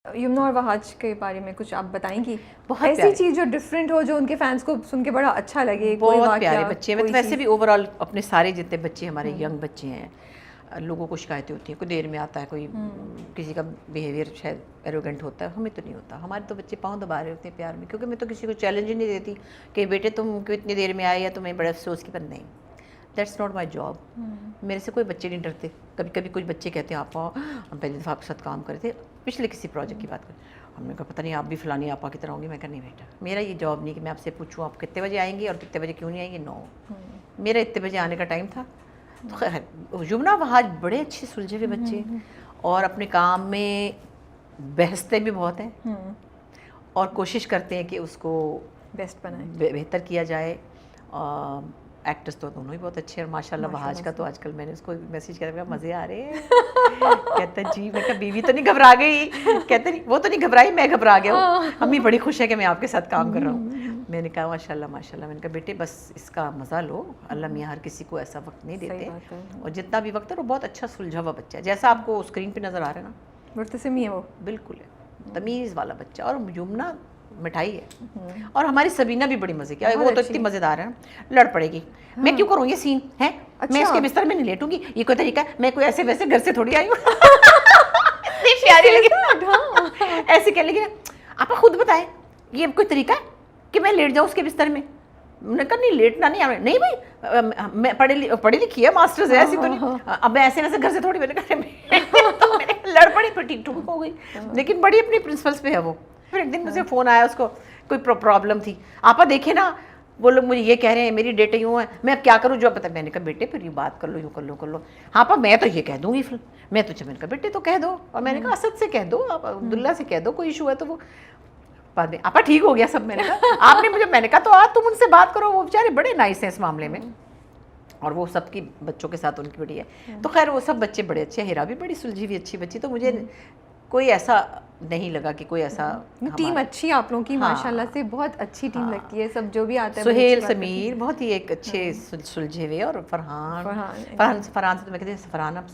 یمنا اور وہاج کے بارے میں کچھ آپ بتائیں گی؟ بہت ایسی چیز جو ڈفرینٹ ہو، جو ان کے فینس کو سن کے بڑا اچھا لگے. بہت پیارے بچے ہیں. ویسے بھی اوور آل اپنے سارے جتنے بچے ہمارے ینگ بچے ہیں، لوگوں کو شکایتیں ہوتی ہیں، کوئی دیر میں آتا ہے، کوئی کسی کا بیہیویئر شاید ایروگنٹ ہوتا ہے. ہمیں تو نہیں ہوتا. ہمارے تو بچے پاؤں دبا رہے ہوتے ہیں پیار میں، کیونکہ میں تو کسی کو چیلنج ہی نہیں دیتی کہ بیٹے تم کیوں اتنی دیر میں آئے، یا تمہیں بڑے افسوس کی بات نہیں. That's not my job. میرے سے کوئی بچے نہیں ڈرتے. کبھی کبھی کچھ بچے کہتے ہیں آپا ہم پہلے دفعہ آپ کے ساتھ کام کرے تھے، پچھلے کسی پروجیکٹ کی بات کریں، ہم نے کہا پتہ نہیں آپ بھی فلانی آپا کی طرح ہوں گی. میں کہا نہیں بیٹا، میرا یہ جاب نہیں کہ میں آپ سے پوچھوں آپ کتنے بجے آئیں گی اور کتنے بجے کیوں نہیں آئیں گی. نو، میرا اتنے بجے آنے کا ٹائم تھا. تو یمنا وہاج بڑے اچھے سلجھے ہوئے بچے، اور اپنے کام میں بحثتے بھی بہت ہیں، اور کوشش کرتے ہیں کہ اس کو بیسٹ بنائیں، بہتر کیا جائے. ایکٹرس تو دونوں ہی بہت اچھے ہیں، اور ماشاء اللہ وہاج کا تو آج کل میں نے اس کو میسیج کیا، مزے آ رہے ہیں. کہتا ہے جی. میں کہا بیوی تو نہیں گھبرا گئی؟ کہتے نہیں وہ تو نہیں گھبرائی، میں گھبرا گیا ہوں. امی بڑی خوش ہے کہ میں آپ کے ساتھ کام کر رہا ہوں. میں نے کہا ماشاء اللہ ماشاء اللہ. میں نے کہا بیٹے بس اس کا مزہ لو، اللہ میاں ہر کسی کو ایسا وقت نہیں دیتے، اور جتنا بھی وقت ہے وہ بہت اچھا سلجھا ہوا بچہ ہے، جیسا آپ کو اسکرین پہ نظر آ رہا ہے نا، مرتسم ہی ہے وہ. بالکل ہے، تمیز والا بچہ. اور یمنا مٹھائی ہے. اور ہماری سبینہ بھی بڑی مزے کی، وہ تو اتنی مزیدار ہے، لڑ پڑے گی. میں کیوں کروں یہ سین ہے، میں اس کے بستر میں نہیں لیٹوں گی، یہ کوئی طریقہ ہے، میں کوئی ایسے ویسے گھر سے تھوڑی آئی ہوں. اتنی پیاری لگی ایسے کہنے لگی. آپ خود بتائیں یہ کوئی طریقہ ہے کہ میں لیٹ جاؤں اس کے بستر میں؟ میں نے کہا نہیں لیٹنا نہیں آ رہا. نہیں بھائی میں پڑھی لکھی ہے، ماسٹرز ہے، ایسی تو نہیں. اب میں ایسے ویسے گھر سے تھوڑی. میں نے کہا لڑ پڑی، پھر ٹھیک ٹھوک ہو گئی. لیکن بڑی اپنی پرنسپلس پہ ہے وہ. پھر ایک دن مجھے فون آیا، اس کو کوئی پرابلم تھی. آپا دیکھیں نا وہ لوگ مجھے یہ کہہ رہے ہیں میری ڈیٹیں یوں ہیں، میں اب کیا کروں جو پتہ. میں نے کہا بیٹے پھر یوں بات کر لو، یوں کر لو. ہاں پا میں تو یہ کہہ دوں گی پھر میں تو. میں نے کہا بیٹے تو کہہ دو. اور میں نے کہا اسد سے کہہ دو، آپ عبداللہ سے کہہ دو، کوئی ایشو ہے تو وہ بعد میں. آپا ٹھیک ہو گیا سب. میں نے کہا آپ نے مجھے، میں نے کہا تو تم ان سے بات کرو، وہ بیچارے بڑے نائس ہیں اس معاملے میں، اور وہ سب کی بچوں کے ساتھ ان کی بڑی ہے. تو خیر وہ سب بچے بڑے اچھے. ہیرا بھی بڑی سلجھی ہوئی اچھی بچی. تو مجھے کوئی ایسا نہیں لگا کہ کوئی ایسا. ٹیم اچھی آپ لوگوں کی ماشاءاللہ سے، بہت اچھی ٹیم لگتی ہے. سب جو بھی آتا ہے، سہیل سمیر بہت ہی ایک اچھے سلجھے ہوئے، اور فرحان سے تو میں کہتے ہیں فرحان اب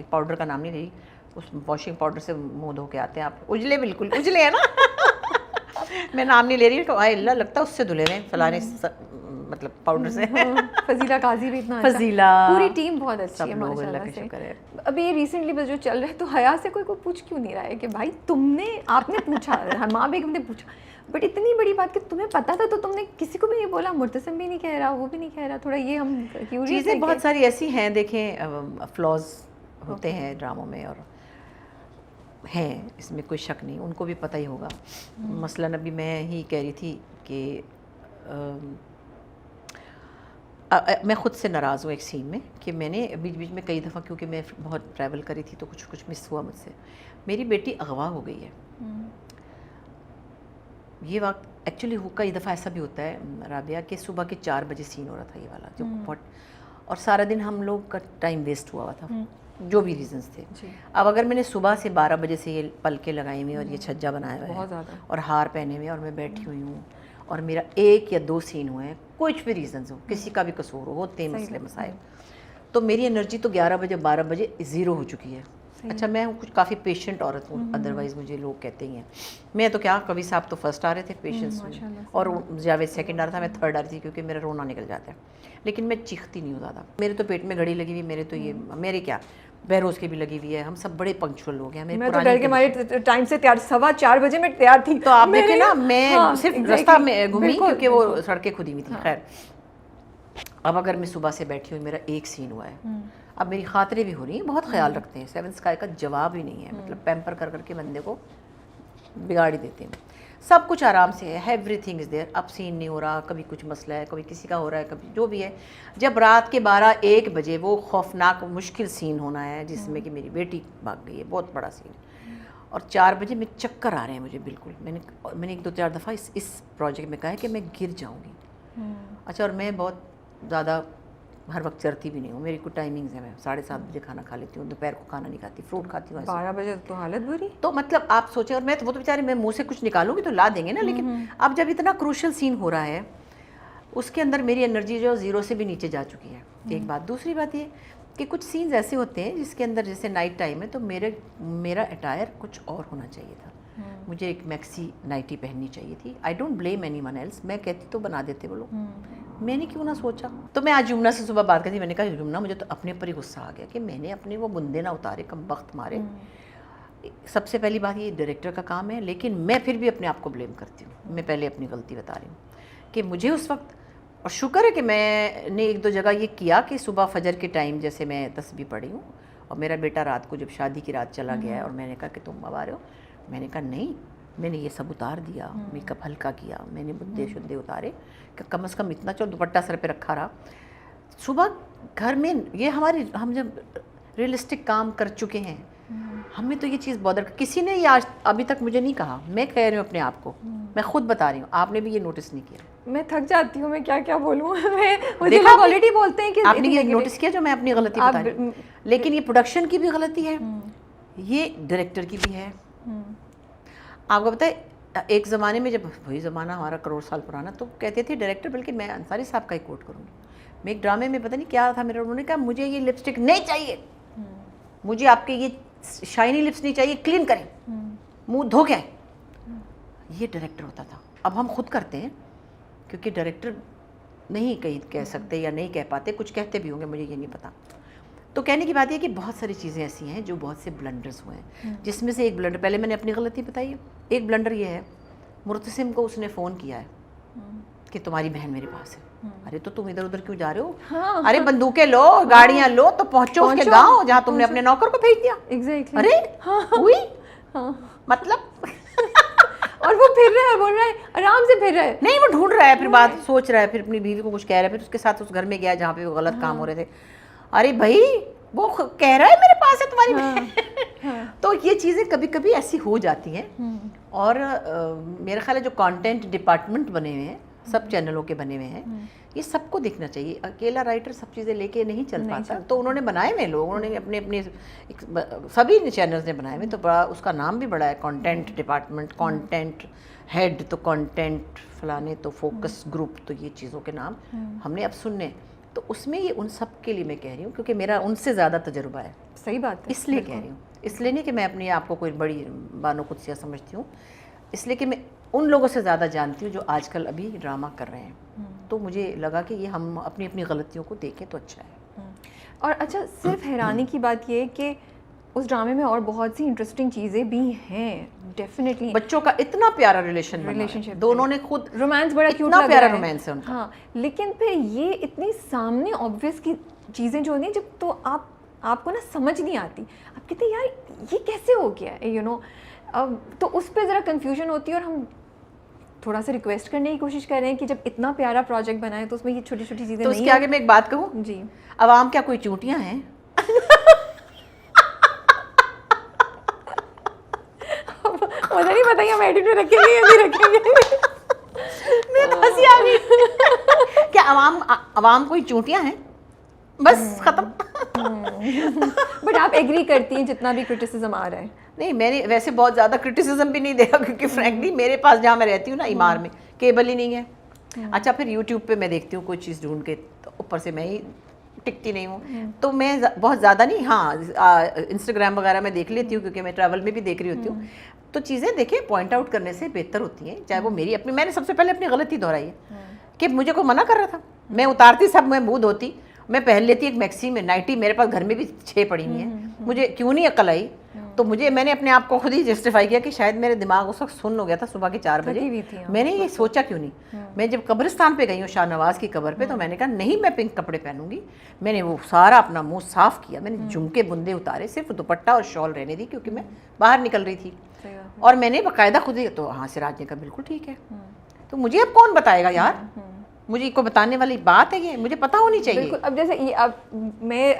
پاؤڈر کا نام نہیں رہی، اس واشنگ پاؤڈر سے منہ دھو کے آتے ہیں آپ، اجلے بالکل اجلے ہیں نا. میں نام نہیں لے رہی کہ آئے اللہ لگتا ہے اس سے دھلے ہوئے فلانے مطلب پاؤڈر سے. فضیلہ قاضی بھی اتنا فضیلہ، پوری ٹیم بہت اچھی ہے ماشاءاللہ سے. ابھی یہ ریسنٹلی بس جو چل رہا ہے، تو حیا سے کوئی پوچھ کیوں نہیں رہا ہے کہ بھائی آپ نے پوچھا، ماں بیگم نے پوچھا، بٹ اتنی بڑی بات کہ تمہیں پتا تھا تو تم نے کسی کو بھی نہیں بولا؟ مرتسم بھی نہیں کہہ رہا، وہ بھی نہیں کہہ رہا. تھوڑا یہ ہم چیزیں بہت ساری ایسی ہیں. دیکھیں فلاز ہوتے ہیں ڈراموں میں، اور ہیں اس میں کوئی شک نہیں، ان کو بھی پتہ ہی ہوگا. مثلاً ابھی میں ہی کہہ رہی تھی کہ میں خود سے ناراض ہوں ایک سین میں، کہ میں نے بیچ بیچ میں کئی دفعہ، کیونکہ میں بہت ٹریول کری تھی تو کچھ مس ہوا مجھ سے. میری بیٹی اغوا ہو گئی ہے. یہ وقت ایکچولی کئی دفعہ ایسا بھی ہوتا ہے رابعہ کہ صبح کے 4 بجے سین ہو رہا تھا یہ والا، جو بہت، اور سارا دن ہم لوگ کا ٹائم ویسٹ ہوا تھا، جو بھی ریزنس تھے. اب اگر میں نے صبح سے 12 بجے سے یہ پلکیں لگائی ہوئی اور یہ چھجا بنایا ہوا ہے اور ہار پہنے ہوئے، اور میں بیٹھی ہوئی ہوں، اور میرا 1 یا 2 سین ہوئے ہیں، کچھ بھی ریزنز ہو، کسی کا بھی قصور ہو، ہوتے ہیں مسئلے مسائل، تو میری انرجی تو 11 بجے 12 بجے زیرو ہو چکی ہے. اچھا میں کچھ کافی پیشنٹ عورت ہوں، ادروائز مجھے لوگ کہتے ہی ہیں. میں تو کیا، کبھی صاحب تو فرسٹ آ رہے تھے پیشنٹس میں، اور جاوید سیکنڈ آ رہا تھا، میں تھرڈ آ رہی تھی، کیونکہ میرا رونا نکل جاتا ہے. لیکن میں چیختی نہیں ہوں زیادہ. میرے تو پیٹ میں گھڑی لگی ہوئی، میرے تو یہ میرے کیا بہروز کی بھی لگی ہوئی ہے. ہم سب بڑے پنکچوئل لوگ ہیں. میں تو ڈر کے ہمارے ٹائم سے تیار 4:15 بجے میں تیار تھی. تو آپ دیکھیں نا، میں صرف رستہ میں گھومی کیونکہ وہ سڑکیں کھدی ہوئی تھیں. خیر اب اگر میں صبح سے بیٹھی ہوں، میرا 1 سین ہوا ہے، اب میری خاطریں بھی ہو رہی ہیں، بہت خیال رکھتے ہیں. 7 اسکائی کا جواب ہی نہیں ہے، مطلب پیمپر کر کے بندے کو بگاڑ ہی دیتے ہیں. سب کچھ آرام سے ہے، ایوری تھنگ از دیئر. اب سین نہیں ہو رہا، کبھی کچھ مسئلہ ہے، کبھی کسی کا ہو رہا ہے، کبھی جو بھی ہے. جب رات کے 12-1 بجے وہ خوفناک مشکل سین ہونا ہے جس میں کہ میری بیٹی بھاگ گئی ہے، بہت بڑا سین، اور 4 بجے میں چکر آ رہے ہیں مجھے بالکل. میں نے 1-2-4 دفعہ اس پروجیکٹ میں کہا ہے کہ میں گر جاؤں گی. اچھا، اور میں بہت زیادہ ہر وقت چرتی بھی نہیں ہوں، میری کوئی ٹائمنگز ہیں. میں 7:30 بجے کھانا کھا لیتی ہوں، دوپہر کو کھانا نہیں کھاتی، فروٹ کھاتی ہوں. 12 بجے تو حالت بری. تو مطلب آپ سوچیں، اور میں تو وہ تو بیچارے میں منہ سے کچھ نکالوں گی تو لا دیں گے نا. لیکن اب جب اتنا کروشل سین ہو رہا ہے، اس کے اندر میری انرجی جو 0 سے بھی نیچے جا چکی ہے. ایک بات. دوسری بات یہ کہ کچھ سینز ایسے ہوتے ہیں جس کے اندر جیسے نائٹ ٹائم ہے تو میرا اٹائر کچھ اور ہونا چاہیے تھا. مجھے ایک میکسی نائٹی پہننی چاہیے تھی. I don't blame anyone else, میں کہتی تو بنا دیتے وہ لوگ, میں نے کیوں نہ سوچا. تو میں آج یمنا سے صبح بات کرتی, میں نے کہا یمنا مجھے تو اپنے پر ہی غصہ آ گیا کہ میں نے اپنے وہ بندے نہ اتارے, کم وقت مارے. سب سے پہلی بات یہ ڈائریکٹر کا کام ہے, لیکن میں پھر بھی اپنے آپ کو بلیم کرتی ہوں. میں پہلے اپنی غلطی بتا رہی ہوں کہ مجھے اس وقت, اور شکر ہے کہ میں نے ایک دو جگہ یہ کیا کہ صبح فجر کے ٹائم جیسے میں تسبیح پڑھی ہوں, اور میرا بیٹا رات کو جب شادی کی رات چلا گیا ہے اور میں نے کہا کہ تم اب آ رہے ہو, میں نے کہا نہیں, میں نے یہ سب اتار دیا, میک اپ ہلکا کیا, میں نے بدے شدے اتارے کہ کم از کم اتنا چل دوپٹہ سر پہ رکھا رہا. صبح گھر میں یہ ہم جب ریئلسٹک کام کر چکے ہیں, ہمیں تو یہ چیز بہت, کسی نے یہ آج ابھی تک مجھے نہیں کہا, میں کہہ رہی ہوں اپنے آپ کو, میں خود بتا رہی ہوں, آپ نے بھی یہ نوٹس نہیں کیا. میں تھک جاتی ہوں, میں کیا کیا بولوں. مجھے لوگ آلریڈی بولتے ہیں کہ آپ نے یہ نوٹس کیا جو میں اپنی غلطی بتا رہی ہوں, لیکن یہ پروڈکشن کی بھی غلطی ہے, یہ ڈائریکٹر کی بھی ہے. آپ کو بتائیں ایک زمانے میں, جب وہی زمانہ ہمارا کروڑ سال پرانا, تو کہتے تھے ڈائریکٹر, بلکہ میں انصاری صاحب کا ہی کوٹ کروں گی, میں ایک ڈرامے میں پتہ نہیں کیا تھا میرا, انہوں نے کہا مجھے یہ لپسٹک نہیں چاہیے, مجھے آپ کے یہ شائنی لپس نہیں چاہیے, کلین کریں, منہ دھو کے آئیں. یہ ڈائریکٹر ہوتا تھا. اب ہم خود کرتے ہیں کیونکہ ڈائریکٹر نہیں کہہ سکتے یا نہیں کہہ پاتے, کچھ کہتے بھی ہوں گے, مجھے یہ نہیں پتا. تو کہنے کی بات یہ کہ بہت ساری چیزیں ایسی ہیں جو بہت سے بلنڈرز ہوئے ہیں, جس میں سے ایک بلنڈر, پہلے میں نے اپنی غلطی بتائی ہے, ایک بلنڈر یہ ہے, مرتسم کو اس نے فون کیا ہے کہ تمہاری بہن میرے پاس ہے. ارے تو تم ادھر ادھر کیوں جا رہے ہو, ارے بندوقیں لو, گاڑیاں لو, تو پہنچو اس کے گاؤں جہاں تم نے اپنے نوکر کو بھیج دیا. ارے ہوئی مطلب, اور وہ پھر رہا ہے, بول رہا ہے آرام سے پھر رہا ہے, نہیں وہ ڈھونڈ رہا ہے, پھر بات سوچ رہا ہے, پھر اپنی بیوی کو کچھ کہہ رہا ہے, پھر اس کے ساتھ اس گھر میں گیا جہاں پہ وہ غلط کام ہو رہے تھے. ارے بھائی وہ کہہ رہا ہے میرے پاس ہے تمہاری بہن. تو یہ چیزیں کبھی کبھی ایسی ہو جاتی ہیں. اور میرا خیال ہے جو کانٹینٹ ڈپارٹمنٹ بنے ہوئے ہیں, سب چینلوں کے بنے ہوئے ہیں, یہ سب کو دیکھنا چاہیے. اکیلا رائٹر سب چیزیں لے کے نہیں چل پاتا. تو انہوں نے بنائے ہوئے, لوگوں نے اپنے سبھی چینلز نے بنائے ہوئے, تو بڑا اس کا نام بھی بڑا ہے, کانٹینٹ ڈپارٹمنٹ, کانٹینٹ ہیڈ, تو کانٹینٹ فلانے, تو فوکس گروپ, تو یہ چیزوں کے نام ہم نے اب سننے. تو اس میں یہ ان سب کے لیے میں کہہ رہی ہوں کیونکہ میرا ان سے زیادہ تجربہ ہے. صحیح بات ہے, اس لیے کہہ رہی ہوں, اس لیے نہیں کہ میں اپنے آپ کو کوئی بڑی بانو قدسیہ سمجھتی ہوں, اس لیے کہ میں ان لوگوں سے زیادہ جانتی ہوں جو آج کل ابھی ڈرامہ کر رہے ہیں. تو مجھے لگا کہ یہ ہم اپنی اپنی غلطیوں کو دیکھیں تو اچھا ہے. اور اچھا, صرف حیرانی کی بات یہ ہے کہ اس ڈرامے میں اور بہت سی انٹرسٹنگ چیزیں بھی ہیں. ڈیفینیٹلی بچوں کا اتنا پیارا ریلیشن شپ, دونوں نے خود, رومانس بڑا کیوٹ اتنا پیارا رومانس ہے ان کا. ہاں, لیکن پھر یہ اتنی سامنے آبویس کی چیزیں جو نہیں, جب تو آپ کو نا سمجھ نہیں آتی, آپ کہتے ہیں یار یہ کیسے ہو گیا ہے, یو نو. تو اس پہ ذرا کنفیوژن ہوتی ہے, اور ہم تھوڑا سا ریکویسٹ کرنے کی کوشش کر رہے ہیں کہ جب اتنا پیارا پروجیکٹ بنا ہے تو اس میں یہ چھوٹی چھوٹی چیزیں. تو اس کے آگے میں ایک بات کہوں, جی, عوام کیا کوئی چونٹیاں ہیں؟ مجھے نہیں پتا ہم ایڈٹ میں رکھیں گے یا نہیں رکھیں گے. میرے ہنسی آ گئی. کیا عوام کوئی چونٹیاں ہیں؟ بس ختم. بٹ آپ ایگری کرتی ہیں جتنا بھی کرٹیسزم آ رہا ہے؟ نہیں, میں نے ویسے بہت زیادہ کرٹیسزم بھی نہیں دیکھا, کیونکہ فرینکلی میرے پاس جہاں میں رہتی ہوں نا ایمار میں کیبل ہی نہیں ہے. اچھا, پھر یوٹیوب پہ میں دیکھتی ہوں کوئی چیز ڈھونڈ کے, تو اوپر سے میں ہی ٹکتی نہیں ہوں, تو میں بہت زیادہ نہیں, ہاں انسٹاگرام وغیرہ میں دیکھ لیتی ہوں کیونکہ میں ٹریول میں بھی دیکھ رہی ہوتی ہوں. تو چیزیں دیکھیں پوائنٹ آؤٹ کرنے سے بہتر ہوتی ہیں, چاہے وہ میری اپنی, میں نے سب سے پہلے اپنی غلطی دہرائی ہے کہ مجھے کوئی منع کر رہا تھا, میں اتارتی سب, میں منہ دھوتی, میں پہن لیتی ایک میکسی میں نائٹی, میرے پاس گھر میں بھی 6 پڑی ہوئی ہیں, مجھے کیوں نہیں عقل آئی. تو میں نے اپنے آپ کو خود ہی جسٹیفائی کیا کہ شاید میرے دماغ اس وقت سن ہو گیا تھا صبح کے 4 بجے. میں نے یہ سوچا کیوں نہیں, میں جب قبرستان پہ گئی ہوں شاہ نواز کی قبر پہ, تو میں نے کہا نہیں میں پنک کپڑے پہنوں گی. میں نے وہ سارا اپنا منہ صاف کیا, میں نے جھمکے بندے اتارے, صرف دوپٹہ اور شال رہنے دی کیونکہ میں باہر نکل رہی تھی. اور میں نے باقاعدہ خود ہی, تو ہاں سراج نے کہا بالکل ٹھیک ہے. تو مجھے اب کون بتائے گا یار, مجھے کو بتانے والی بات ہے, یہ مجھے پتہ ہونی چاہیے. بالکل. اب جیسے یہ, اب میں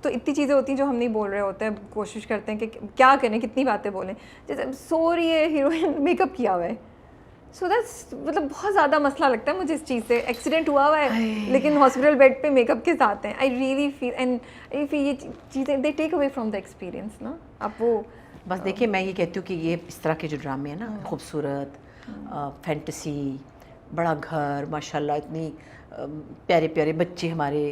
تو اتنی چیزیں ہوتی ہیں جو ہم نہیں بول رہے ہوتے ہیں, کوشش کرتے ہیں کہ کیا کریں, کتنی باتیں بولیں. جیسے سو رہی ہے ہیروئن, میک اپ کیا ہوا ہے, سو دیٹس مطلب بہت زیادہ مسئلہ لگتا ہے مجھے اس چیز سے. ایکسیڈنٹ ہوا ہوا ہے لیکن ہاسپٹل بیڈ پہ میک اپ کے ساتھ ہیں. آئی ریئلی فیل, اینڈ یہ چیزیں دے ٹیک اوے فرام دا ایکسپیرئنس نا. اب وہ بس دیکھیے, میں یہ کہتی ہوں کہ یہ اس طرح کے جو ڈرامے ہیں نا, خوبصورت فینٹیسی, بڑا گھر, ماشاء اللہ اتنی پیارے پیارے بچے, ہمارے